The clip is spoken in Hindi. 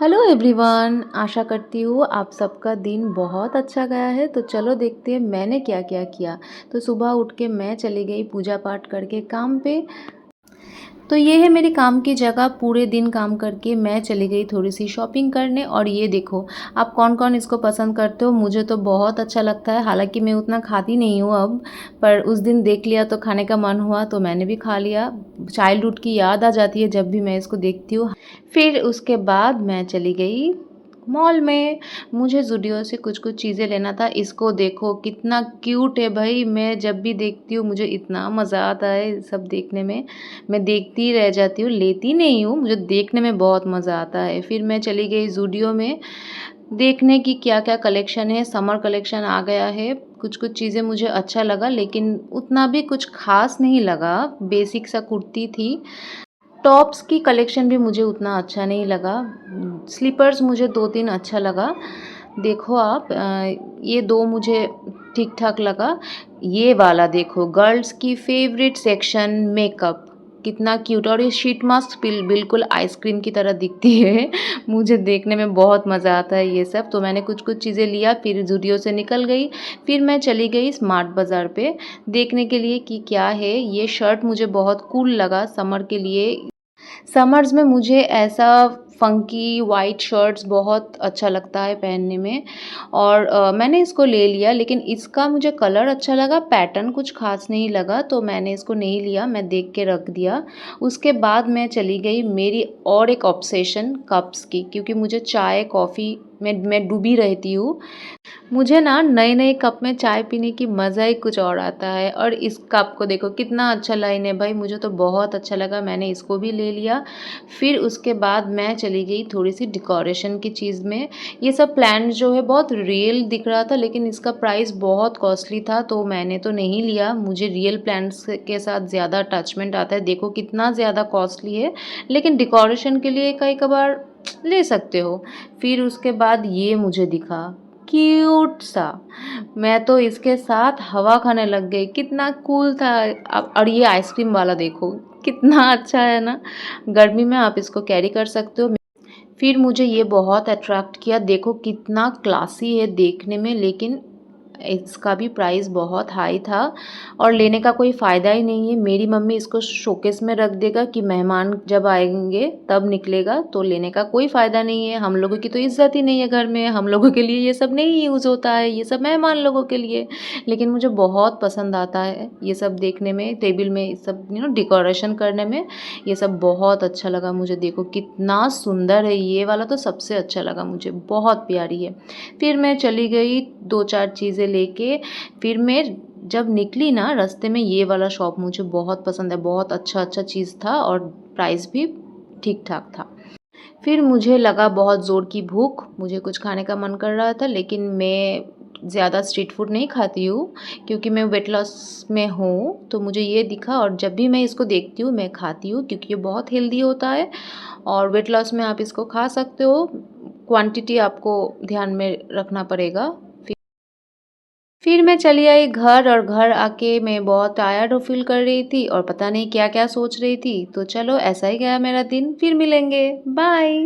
हेलो एवरीवन, आशा करती हूँ आप सबका दिन बहुत अच्छा गया है। तो चलो देखते हैं मैंने क्या क्या किया। तो सुबह उठ के मैं चली गई पूजा पाठ करके काम पे। तो ये है मेरी काम की जगह। पूरे दिन काम करके मैं चली गई थोड़ी सी शॉपिंग करने। और ये देखो, आप कौन कौन इसको पसंद करते हो। मुझे तो बहुत अच्छा लगता है, हालांकि मैं उतना खाती नहीं हूँ अब, पर उस दिन देख लिया तो खाने का मन हुआ तो मैंने भी खा लिया। चाइल्डहुड की याद आ जाती है जब भी मैं इसको देखती हूँ। फिर उसके बाद मैं चली गई मॉल में। मुझे ज़ूडियो से कुछ कुछ चीज़ें लेना था। इसको देखो कितना क्यूट है भाई, मैं जब भी देखती हूँ मुझे इतना मज़ा आता है सब देखने में। मैं देखती ही रह जाती हूँ, लेती नहीं हूँ, मुझे देखने में बहुत मज़ा आता है। फिर मैं चली गई ज़ूडियो में देखने की क्या क्या कलेक्शन है। समर कलेक्शन आ गया है। कुछ कुछ चीज़ें मुझे अच्छा लगा, लेकिन उतना भी कुछ खास नहीं लगा। बेसिक सा कुर्ती थी। टॉप्स की कलेक्शन भी मुझे उतना अच्छा नहीं लगा। स्लीपर्स मुझे 2-3 अच्छा लगा। देखो आप, ये 2 मुझे ठीक-ठाक लगा। ये वाला देखो, गर्ल्स की फ़ेवरेट सेक्शन मेकअप, कितना क्यूट। और ये शीट मास्क बिल्कुल आइसक्रीम की तरह दिखती है। मुझे देखने में बहुत मज़ा आता है ये सब। तो मैंने कुछ-कुछ चीज़ें लिया, फिर ज़ूडियो से निकल गई। फिर मैं चली गई स्मार्ट बाज़ार पे देखने के लिए कि क्या है। ये शर्ट मुझे बहुत कूल लगा समर के लिए। समर्स में मुझे ऐसा फ़ंकी वाइट शर्ट्स बहुत अच्छा लगता है पहनने में। और मैंने इसको ले लिया, लेकिन इसका मुझे कलर अच्छा लगा, पैटर्न कुछ ख़ास नहीं लगा, तो मैंने इसको नहीं लिया, मैं देख के रख दिया। उसके बाद मैं चली गई मेरी और एक ऑब्सेशन कप्स की, क्योंकि मुझे चाय, कॉफ़ी में मैं डूबी रहती हूँ। मुझे ना नए-नए कप में चाय पीने की मज़ा ही कुछ और आता है। और इस कप को देखो कितना अच्छा लाइन है भाई, मुझे तो बहुत अच्छा लगा, मैंने इसको भी ले लिया। फिर उसके बाद मैं चली गई थोड़ी-सी डेकोरेशन की चीज़ में। ये सब प्लांट जो है बहुत रियल दिख रहा था, लेकिन इसका प्राइस बहुत कॉस्टली था, तो मैंने तो नहीं लिया। मुझे रियल प्लांट्स के साथ ज़्यादा अटैचमेंट आता है। देखो कितना ज़्यादा कॉस्टली है, लेकिन डेकोरेशन के लिए कई-कभार ले सकते हो। फिर उसके बाद ये मुझे दिखा क्यूट सा, मैं तो इसके साथ हवा खाने लग गई, कितना कूल था। अब और ये आइसक्रीम वाला देखो कितना अच्छा है ना, गर्मी में आप इसको कैरी कर सकते हो। फिर मुझे ये बहुत अट्रैक्ट किया, देखो कितना क्लासी है देखने में, लेकिन इसका भी प्राइस बहुत हाई था और लेने का कोई फ़ायदा ही नहीं है। मेरी मम्मी इसको शोकेस में रख देगा कि मेहमान जब आएँगे तब निकलेगा, तो लेने का कोई फ़ायदा नहीं है। हम लोगों की तो इज़्ज़त ही नहीं है घर में, हम लोगों के लिए ये सब नहीं यूज़ होता है, ये सब मेहमान लोगों के लिए। लेकिन मुझे बहुत पसंद आता है ये सब देखने में, टेबल में ये सब डेकोरेशन करने में, ये सब बहुत अच्छा लगा मुझे। देखो कितना सुंदर है, ये वाला तो सबसे अच्छा लगा मुझे, बहुत प्यारी है। फिर मैं चली गई 2-4 चीज़ें लेके। फिर मैं जब निकली ना, रास्ते में ये वाला शॉप मुझे बहुत पसंद है, बहुत अच्छा-अच्छा चीज़ था और प्राइस भी ठीक-ठाक था। फिर मुझे लगा बहुत ज़ोर की भूख, मुझे कुछ खाने का मन कर रहा था, लेकिन मैं ज़्यादा स्ट्रीट फूड नहीं खाती हूँ, क्योंकि मैं वेट लॉस में हूँ, तो मुझे ये दिखा और जब भी मैं इसको देखती हूँ मैं खाती हूँ, क्योंकि ये बहुत हेल्दी होता है और वेट लॉस में आप इसको खा सकते हो। क्वांटिटी आपको ध्यान में रखना पड़ेगा। फिर मैं चली आई घर, और घर आके मैं बहुत टायर्ड फ़ील कर रही थी और पता नहीं क्या-क्या सोच रही थी। तो चलो ऐसा ही गया मेरा दिन, फिर मिलेंगे, बाय।